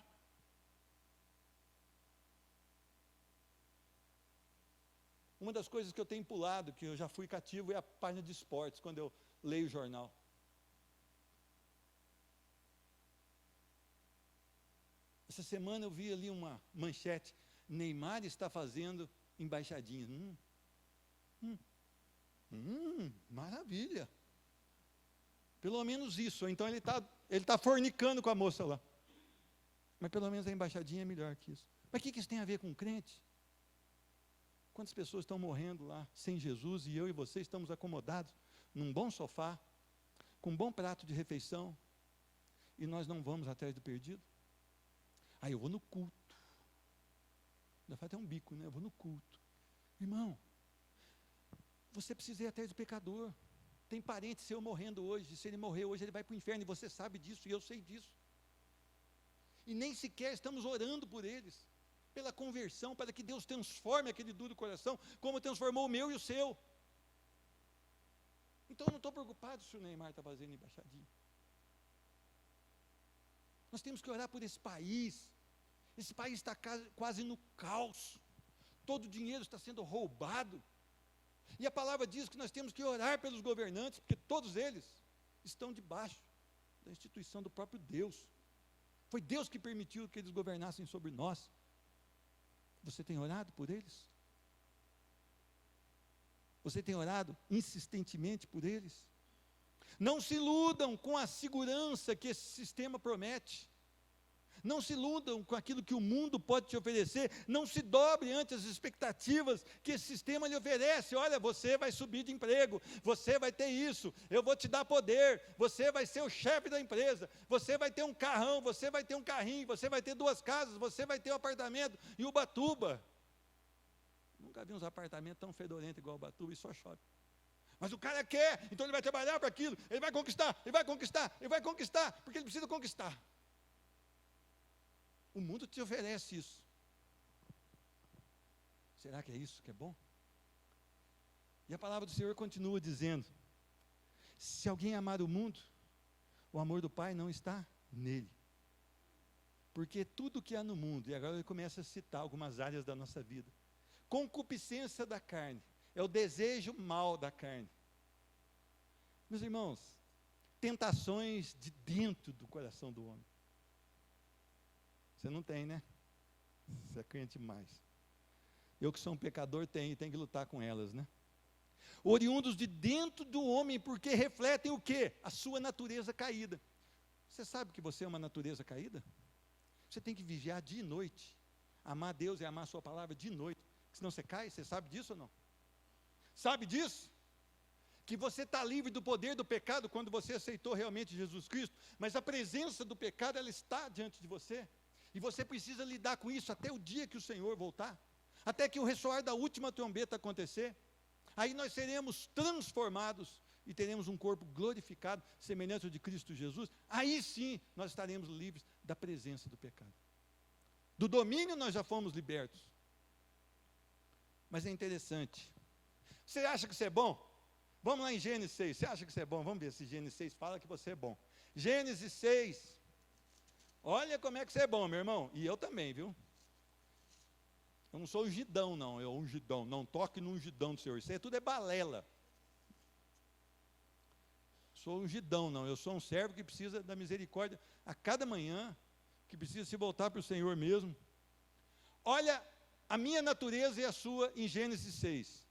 Uma das coisas que eu tenho pulado, que eu já fui cativo, é a página de esportes, quando eu leio o jornal. Essa semana eu vi ali uma manchete: Neymar está fazendo embaixadinhas. Maravilha. Pelo menos isso. Então ele está fornicando com a moça lá. Mas pelo menos a embaixadinha é melhor que isso. Mas o que isso tem a ver com crente? Quantas pessoas estão morrendo lá sem Jesus e eu e você estamos acomodados num bom sofá, com um bom prato de refeição, e nós não vamos atrás do perdido? Eu vou no culto. Ainda faz até um bico, né? Eu vou no culto. Irmão, você precisa ir atrás do pecador. Tem parente seu morrendo hoje. Se ele morrer hoje, ele vai para o inferno. E você sabe disso, e eu sei disso. E nem sequer estamos orando por eles, pela conversão, para que Deus transforme aquele duro coração, como transformou o meu e o seu. Então eu não estou preocupado se o Neymar está fazendo embaixadinha. Nós temos que orar por esse país. Esse país está quase no caos. Todo o dinheiro está sendo roubado. E a palavra diz que nós temos que orar pelos governantes, porque todos eles estão debaixo da instituição do próprio Deus. Foi Deus que permitiu que eles governassem sobre nós. Você tem orado por eles? Você tem orado insistentemente por eles? Não se iludam com a segurança que esse sistema promete. Não se iludam com aquilo que o mundo pode te oferecer. Não se dobre ante as expectativas que esse sistema lhe oferece. Olha, você vai subir de emprego, você vai ter isso, eu vou te dar poder, você vai ser o chefe da empresa, você vai ter um carrão, você vai ter um carrinho, você vai ter 2 casas, você vai ter um apartamento em Ubatuba. Nunca vi uns apartamentos tão fedorentos igual Ubatuba, e só chove. Mas o cara quer, então ele vai trabalhar para aquilo, ele vai conquistar, ele vai conquistar, ele vai conquistar, porque ele precisa conquistar. O mundo te oferece isso. Será que é isso que é bom? E a palavra do Senhor continua dizendo: se alguém amar o mundo, o amor do Pai não está nele. Porque tudo que há no mundo, e agora ele começa a citar algumas áreas da nossa vida: concupiscência da carne, é o desejo mau da carne. Meus irmãos, tentações de dentro do coração do homem. Você não tem, né? Você é crente demais. Eu que sou um pecador tenho que lutar com elas, né? Oriundos de dentro do homem, porque refletem o quê? A sua natureza caída. Você sabe que você é uma natureza caída? Você tem que vigiar dia e noite, Amar Deus é amar a sua palavra de noite, senão você cai. Você sabe disso ou não? Sabe disso? Que você está livre do poder do pecado quando você aceitou realmente Jesus Cristo, mas a presença do pecado, ela está diante de você, e você precisa lidar com isso até o dia que o Senhor voltar, até que o ressoar da última trombeta acontecer. Aí nós seremos transformados e teremos um corpo glorificado, semelhante ao de Cristo Jesus. Aí sim nós estaremos livres da presença do pecado. Do domínio nós já fomos libertos. Mas é interessante. Você acha que isso é bom? Vamos lá em Gênesis 6. Você acha que isso é bom? Vamos ver se Gênesis 6 fala que você é bom. Gênesis 6. Olha como é que você é bom, meu irmão. E eu também, viu? Eu não sou ungidão, não. Eu ungidão. Não toque no ungidão do Senhor. Isso aí tudo é balela. Sou ungidão, não. Eu sou um servo que precisa da misericórdia a cada manhã, que precisa se voltar para o Senhor mesmo. Olha a minha natureza e a sua em Gênesis 6.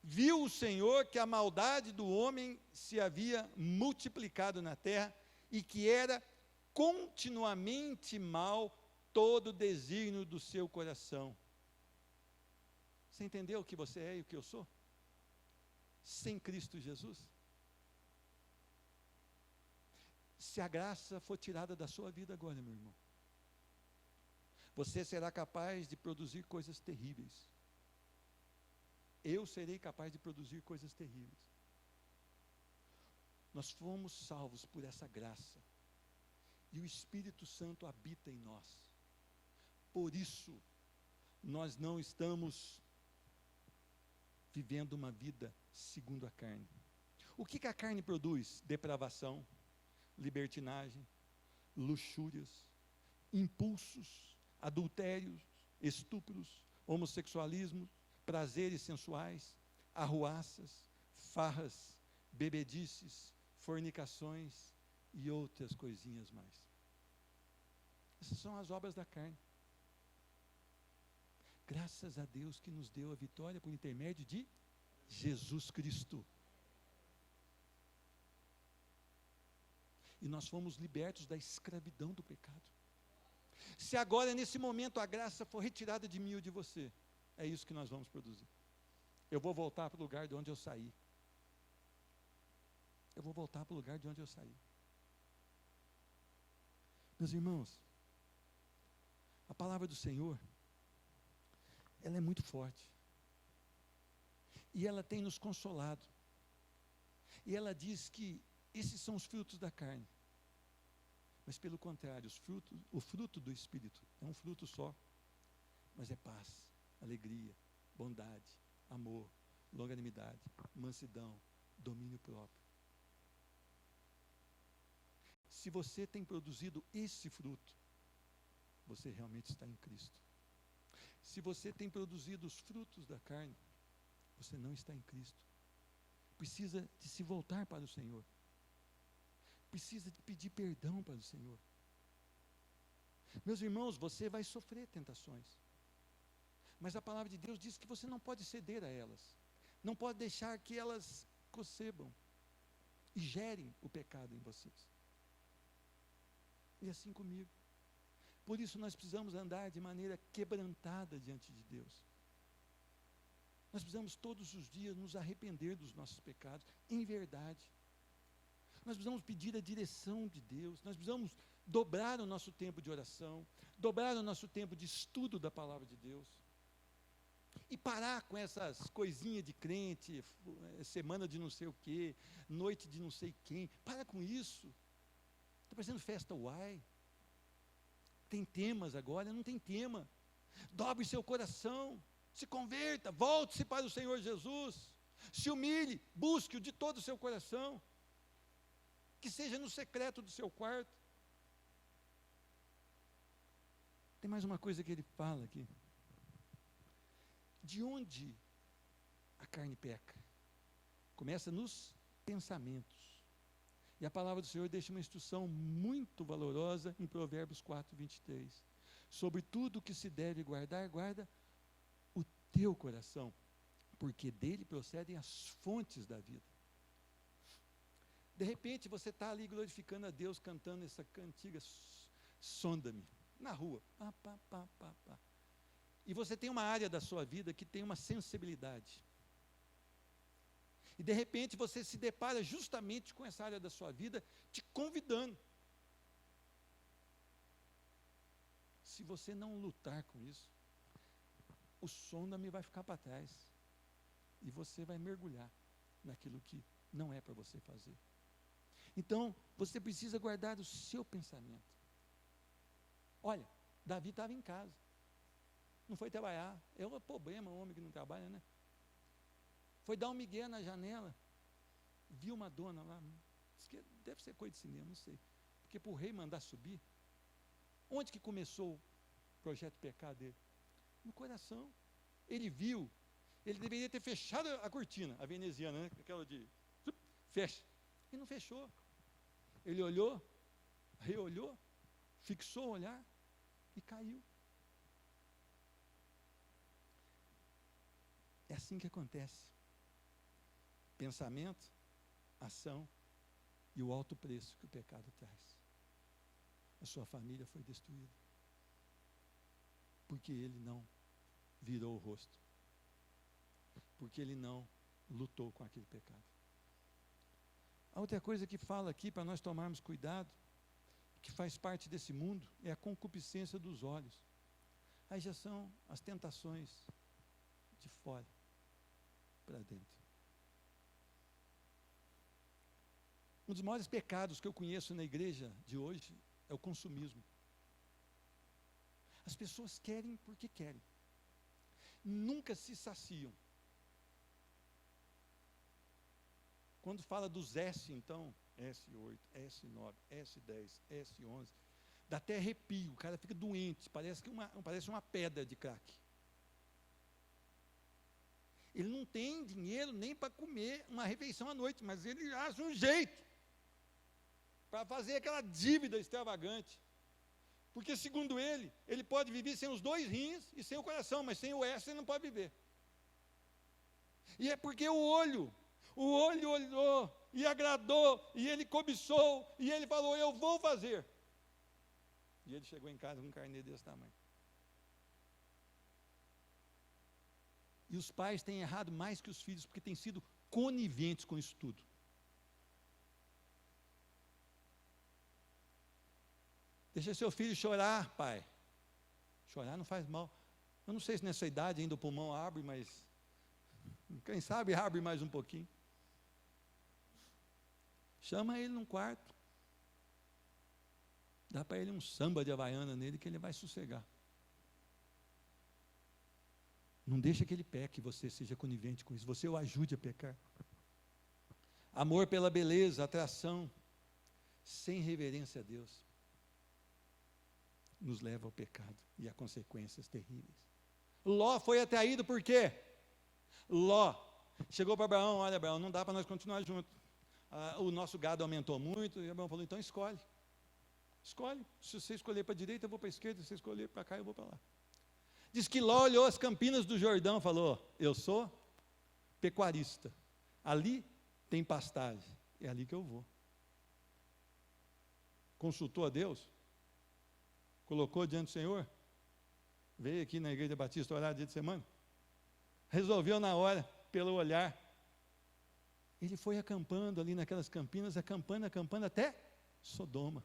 Viu o Senhor que a maldade do homem se havia multiplicado na terra e que era continuamente mal todo o desígnio do seu coração. Você entendeu o que você é e o que eu sou? Sem Cristo Jesus. Se a graça for tirada da sua vida agora, meu irmão, você será capaz de produzir coisas terríveis. Eu serei capaz de produzir coisas terríveis. Nós fomos salvos por essa graça, e o Espírito Santo habita em nós. Por isso, nós não estamos vivendo uma vida segundo a carne. O que a carne produz? Depravação, libertinagem, luxúrias, impulsos, adultérios, estupros, homossexualismo, prazeres sensuais, arruaças, farras, bebedices, fornicações e outras coisinhas mais. Essas são as obras da carne. Graças a Deus que nos deu a vitória por intermédio de Jesus Cristo. E nós fomos libertos da escravidão do pecado. Se agora, nesse momento, a graça for retirada de mim ou de você, é isso que nós vamos produzir. Eu vou voltar para o lugar de onde eu saí. Eu vou voltar para o lugar de onde eu saí. Meus irmãos, a palavra do Senhor, ela é muito forte. E ela tem nos consolado. E ela diz que esses são os frutos da carne. Mas pelo contrário, o fruto do Espírito é um fruto só. Mas é paz, alegria, bondade, amor, longanimidade, mansidão, domínio próprio. Se você tem produzido esse fruto, você realmente está em Cristo. Se você tem produzido os frutos da carne, você não está em Cristo. Precisa de se voltar para o Senhor. Precisa de pedir perdão para o Senhor. Meus irmãos, você vai sofrer tentações. Mas a palavra de Deus diz que você não pode ceder a elas. Não pode deixar que elas concebam e gerem o pecado em vocês. E assim comigo. Por isso nós precisamos andar de maneira quebrantada diante de Deus. Nós precisamos todos os dias nos arrepender dos nossos pecados, em verdade. Nós precisamos pedir a direção de Deus, nós precisamos dobrar o nosso tempo de oração, dobrar o nosso tempo de estudo da palavra de Deus. E parar com essas coisinhas de crente, semana de não sei o quê, noite de não sei quem. Para com isso. Está parecendo festa uai. Tem temas agora? Não tem tema. Dobre seu coração, se converta, volte-se para o Senhor Jesus, se humilhe, busque-o de todo o seu coração, que seja no secreto do seu quarto. Tem mais uma coisa que ele fala aqui. De onde a carne peca? Começa nos pensamentos. E a palavra do Senhor deixa uma instrução muito valorosa em Provérbios 4, 23. Sobre tudo que se deve guardar, guarda o teu coração, porque dele procedem as fontes da vida. De repente você está ali glorificando a Deus, cantando essa cantiga, sonda-me, na rua. Pá, pá, pá, pá, pá. E você tem uma área da sua vida que tem uma sensibilidade. E de repente você se depara justamente com essa área da sua vida te convidando. Se você não lutar com isso, o sonda-me vai ficar para trás. E você vai mergulhar naquilo que não é para você fazer. Então, você precisa guardar o seu pensamento. Olha, Davi estava em casa. Não foi trabalhar. É um problema o homem que não trabalha, né? Foi dar um migué na janela. Viu uma dona lá. Disse que deve ser coisa de cinema, não sei. Porque para o rei mandar subir, onde que começou o projeto pecado dele? No coração. Ele viu. Ele deveria ter fechado a cortina, a veneziana, né? Aquela de fecha. E não fechou. Ele olhou, reolhou, fixou o olhar e caiu. É assim que acontece. Pensamento, ação e o alto preço que o pecado traz. A sua família foi destruída. Porque ele não virou o rosto. Porque ele não lutou com aquele pecado. A outra coisa que fala aqui, para nós tomarmos cuidado, que faz parte desse mundo, é a concupiscência dos olhos. Aí já são as tentações de fora para dentro. Um dos maiores pecados que eu conheço na igreja de hoje é o consumismo. As pessoas querem porque querem. Nunca se saciam. Quando fala dos S, então, S8, S9, S10, S11, dá até arrepio, o cara fica doente, parece uma pedra de crack. Ele não tem dinheiro nem para comer uma refeição à noite, mas ele acha um jeito para fazer aquela dívida extravagante. Porque, segundo ele pode viver sem os 2 rins e sem o coração, mas sem o S ele não pode viver. E é porque o olho olhou e agradou, e ele cobiçou, e ele falou, eu vou fazer. E ele chegou em casa com um carnê desse tamanho. E os pais têm errado mais que os filhos, porque têm sido coniventes com isso tudo. Deixa seu filho chorar, pai. Chorar não faz mal. Eu não sei se nessa idade ainda o pulmão abre, mas quem sabe abre mais um pouquinho. Chama ele num quarto. Dá para ele um samba de havaiana nele que ele vai sossegar. Não deixa que ele peque, você seja conivente com isso. Você o ajude a pecar. Amor pela beleza, atração, sem reverência a Deus, nos leva ao pecado e a consequências terríveis. Ló foi atraído por quê? Ló chegou para Abraão, olha Abraão, não dá para nós continuar juntos. O nosso gado aumentou muito, e Abraão falou, então escolhe. Escolhe, se você escolher para a direita eu vou para a esquerda, se você escolher para cá eu vou para lá. Diz que Ló olhou as campinas do Jordão e falou, eu sou pecuarista, ali tem pastagem, é ali que eu vou. Consultou a Deus? Colocou diante do Senhor? Veio aqui na Igreja Batista orar dia de semana? Resolveu na hora, pelo olhar. Ele foi acampando ali naquelas campinas, acampando até Sodoma.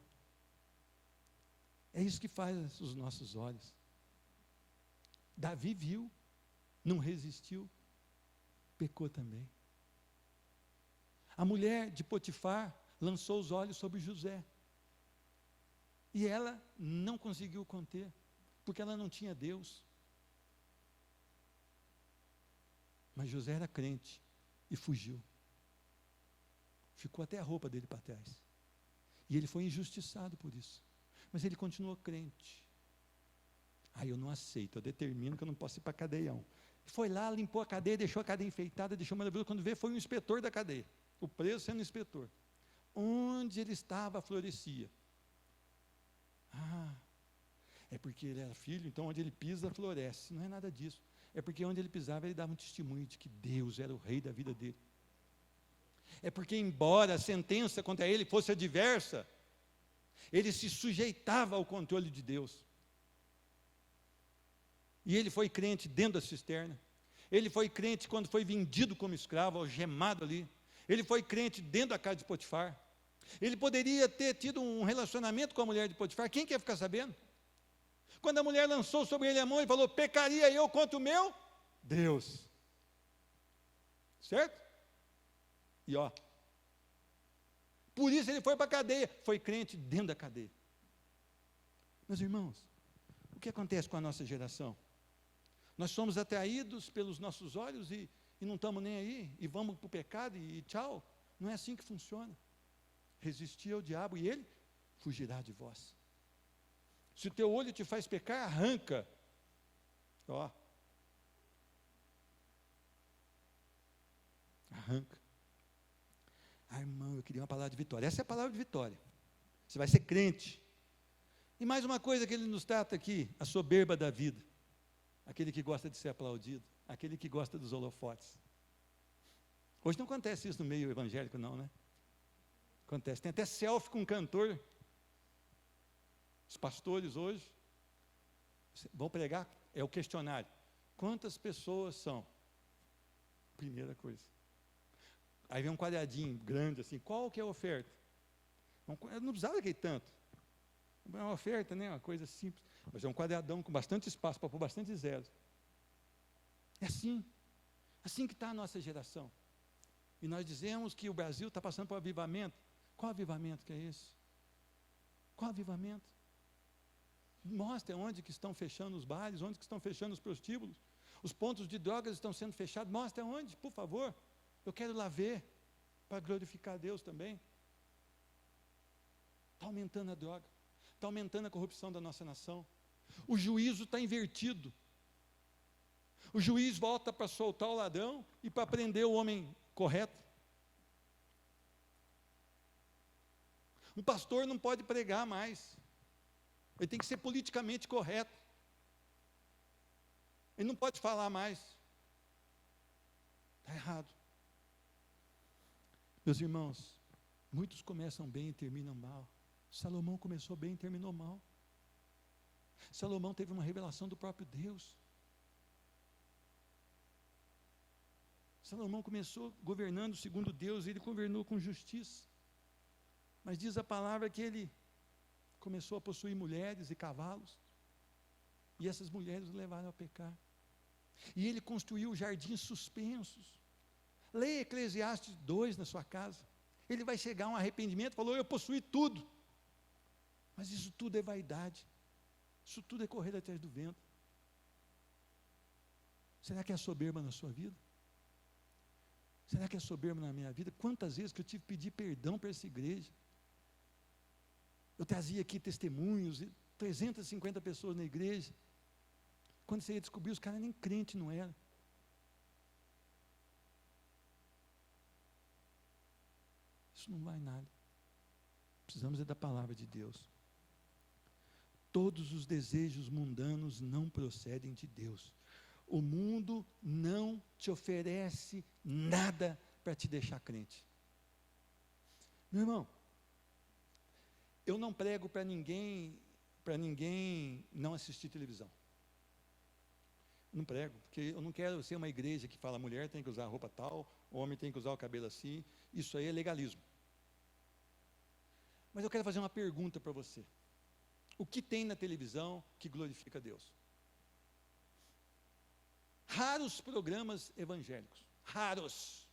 É isso que faz os nossos olhos. Davi viu, não resistiu, pecou também. A mulher de Potifar lançou os olhos sobre José. E ela não conseguiu conter, porque ela não tinha Deus. Mas José era crente e fugiu. Ficou até a roupa dele para trás. E ele foi injustiçado por isso. Mas ele continuou crente. Eu não aceito, eu determino que eu não posso ir para a cadeião. Foi lá, limpou a cadeia, deixou a cadeia enfeitada, deixou maravilhoso. Quando veio, foi um inspetor da cadeia. O preso sendo inspetor. Onde ele estava, florescia. É porque ele era filho, então onde ele pisa, floresce. Não é nada disso. É porque onde ele pisava, ele dava um testemunho de que Deus era o rei da vida dele. É porque, embora a sentença contra ele fosse adversa, ele se sujeitava ao controle de Deus. E ele foi crente dentro da cisterna. Ele foi crente quando foi vendido como escravo, algemado ali. Ele foi crente dentro da casa de Potifar. Ele poderia ter tido um relacionamento com a mulher de Potifar. Quem quer ficar sabendo? Quando a mulher lançou sobre ele a mão e falou: pecaria eu contra o meu Deus. Certo? E ó, por isso ele foi para a cadeia. Foi crente dentro da cadeia. Meus irmãos, o que acontece com a nossa geração? Nós somos atraídos pelos nossos olhos e não estamos nem aí, e vamos para o pecado e tchau. Não é assim que funciona. Resistir ao diabo e ele fugirá de vós. Se o teu olho te faz pecar, arranca. Ó. Arranca. Ah, irmão, eu queria uma palavra de vitória. Essa é a palavra de vitória. Você vai ser crente. E mais uma coisa que ele nos trata aqui, a soberba da vida. Aquele que gosta de ser aplaudido, aquele que gosta dos holofotes. Hoje não acontece isso no meio evangélico não, né? Acontece, tem até selfie com um cantor. Os pastores hoje vão pregar, é o questionário. Quantas pessoas são? Primeira coisa. Aí vem um quadradinho grande assim, qual que é a oferta? Não precisava daquele tanto. É uma oferta, né? Uma coisa simples. Mas é um quadradão com bastante espaço para pôr bastante zeros. É assim que está a nossa geração. E nós dizemos que o Brasil está passando por um avivamento. Qual avivamento que é esse? Qual avivamento? Mostra onde que estão fechando os bares, onde que estão fechando os prostíbulos. Os pontos de drogas estão sendo fechados. Mostra onde, por favor. Eu quero lá ver, para glorificar a Deus também. Está aumentando a droga. Está aumentando a corrupção da nossa nação. O juízo está invertido. O juiz volta para soltar o ladrão e para prender o homem correto. Um pastor não pode pregar mais. Ele tem que ser politicamente correto. Ele não pode falar mais. Está errado. Meus irmãos, muitos começam bem e terminam mal. Salomão começou bem e terminou mal. Salomão teve uma revelação do próprio Deus. Salomão começou governando segundo Deus, ele governou com justiça. Mas diz a palavra que ele começou a possuir mulheres e cavalos, e essas mulheres o levaram a pecar. E ele construiu jardins suspensos. Leia Eclesiastes 2 na sua casa. Ele vai chegar a um arrependimento, falou: eu possuí tudo. Mas isso tudo é vaidade. Isso tudo é correr atrás do vento. Será que é soberba na sua vida? Será que é soberba na minha vida? Quantas vezes que eu tive que pedir perdão para essa igreja? Eu trazia aqui testemunhos, 350 pessoas na igreja. Quando você ia descobrir, os caras nem crente não eram. Isso não vai nada. Precisamos é da palavra de Deus. Todos os desejos mundanos não procedem de Deus. O mundo não te oferece nada para te deixar crente. Meu irmão, eu não prego para ninguém não assistir televisão. Não prego, porque eu não quero ser uma igreja que fala: mulher tem que usar roupa tal, homem tem que usar o cabelo assim. Isso aí é legalismo. Mas eu quero fazer uma pergunta para você. O que tem na televisão que glorifica a Deus? Raros programas evangélicos. Raros.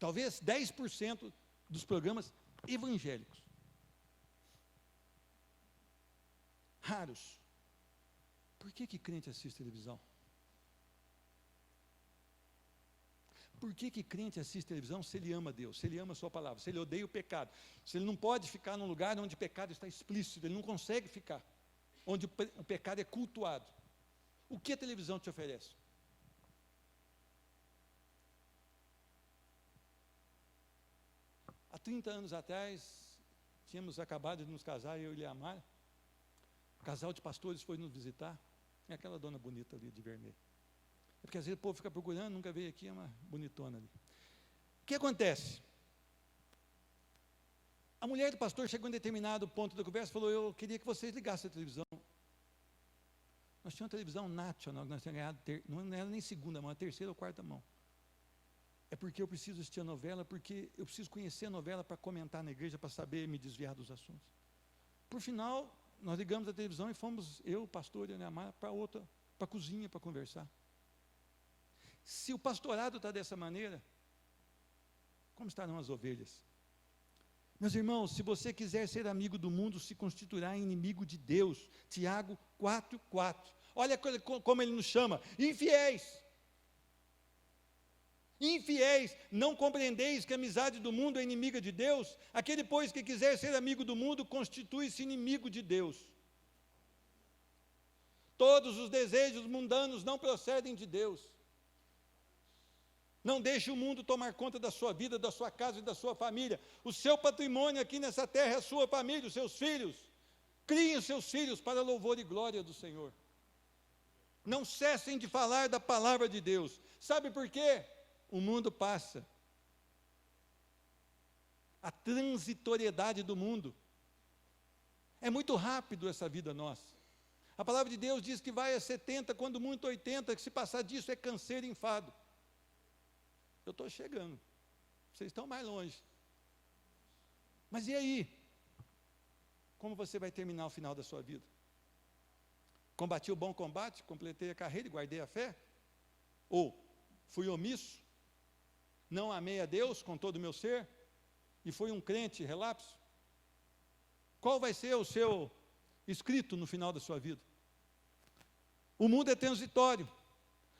Talvez 10% dos programas evangélicos. Raros. Por que crente assiste televisão? Por que crente assiste televisão se ele ama Deus, se ele ama a sua palavra, se ele odeia o pecado, se ele não pode ficar num lugar onde o pecado está explícito, ele não consegue ficar, onde o pecado é cultuado? O que a televisão te oferece? Há 30 anos atrás, tínhamos acabado de nos casar, eu e Leamar. O casal de pastores foi nos visitar. É aquela dona bonita ali de vermelho. É porque às vezes o povo fica procurando, nunca veio aqui, é uma bonitona ali. O que acontece? A mulher do pastor chegou em determinado ponto da conversa e falou: eu queria que vocês ligassem a televisão. Nós tínhamos uma televisão nacional, que nós tínhamos ganhado, não era nem segunda mão, era terceira ou quarta mão. É porque eu preciso assistir a novela, porque eu preciso conhecer a novela para comentar na igreja, para saber me desviar dos assuntos. Por final, nós ligamos a televisão e fomos, eu, o pastor e a minha mãe, para a cozinha para conversar. Se o pastorado está dessa maneira, como estarão as ovelhas? Meus irmãos, se você quiser ser amigo do mundo, se constituirá inimigo de Deus. Tiago 4,4. Olha como ele nos chama: infiéis. Infiéis, não compreendeis que a amizade do mundo é inimiga de Deus? Aquele, pois, que quiser ser amigo do mundo, constitui-se inimigo de Deus. Todos os desejos mundanos não procedem de Deus. Não deixe o mundo tomar conta da sua vida, da sua casa e da sua família. O seu patrimônio aqui nessa terra é a sua família, os seus filhos. Criem os seus filhos para louvor e glória do Senhor. Não cessem de falar da palavra de Deus. Sabe por quê? O mundo passa. A transitoriedade do mundo. É muito rápido essa vida nossa. A palavra de Deus diz que vai a 70, quando muito 80, que se passar disso é canseiro e enfado. Eu estou chegando. Vocês estão mais longe. Mas e aí? Como você vai terminar o final da sua vida? Combati o bom combate, completei a carreira e guardei a fé? Ou fui omisso? Não amei a Deus com todo o meu ser? E fui um crente relapso? Qual vai ser o seu escrito no final da sua vida? O mundo é transitório.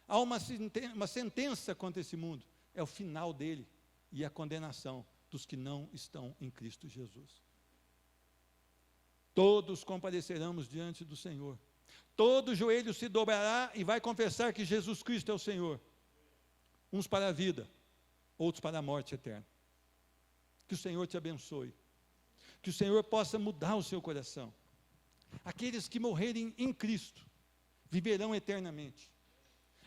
Há uma sentença contra esse mundo. É o final dele e a condenação dos que não estão em Cristo Jesus. Todos compareceremos diante do Senhor. Todo joelho se dobrará e vai confessar que Jesus Cristo é o Senhor. Uns para a vida, outros para a morte eterna. Que o Senhor te abençoe. Que o Senhor possa mudar o seu coração. Aqueles que morrerem em Cristo viverão eternamente.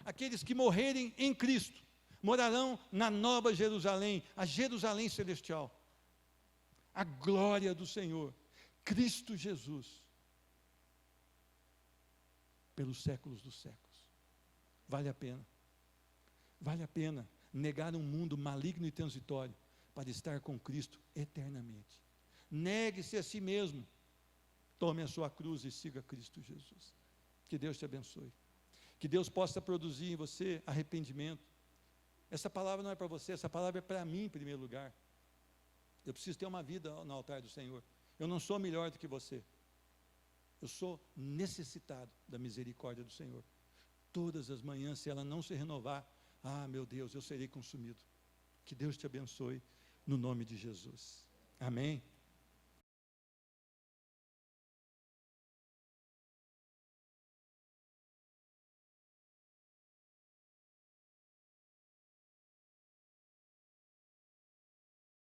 Aqueles que morrerem em Cristo morarão na nova Jerusalém, a Jerusalém celestial. A glória do Senhor, Cristo Jesus, pelos séculos dos séculos. Vale a pena. Vale a pena negar um mundo maligno e transitório para estar com Cristo eternamente. Negue-se a si mesmo. Tome a sua cruz e siga Cristo Jesus. Que Deus te abençoe. Que Deus possa produzir em você arrependimento. Essa palavra não é para você, essa palavra é para mim em primeiro lugar. Eu preciso ter uma vida no altar do Senhor. Eu não sou melhor do que você. Eu sou necessitado da misericórdia do Senhor. Todas as manhãs, se ela não se renovar, meu Deus, eu serei consumido. Que Deus te abençoe no nome de Jesus. Amém.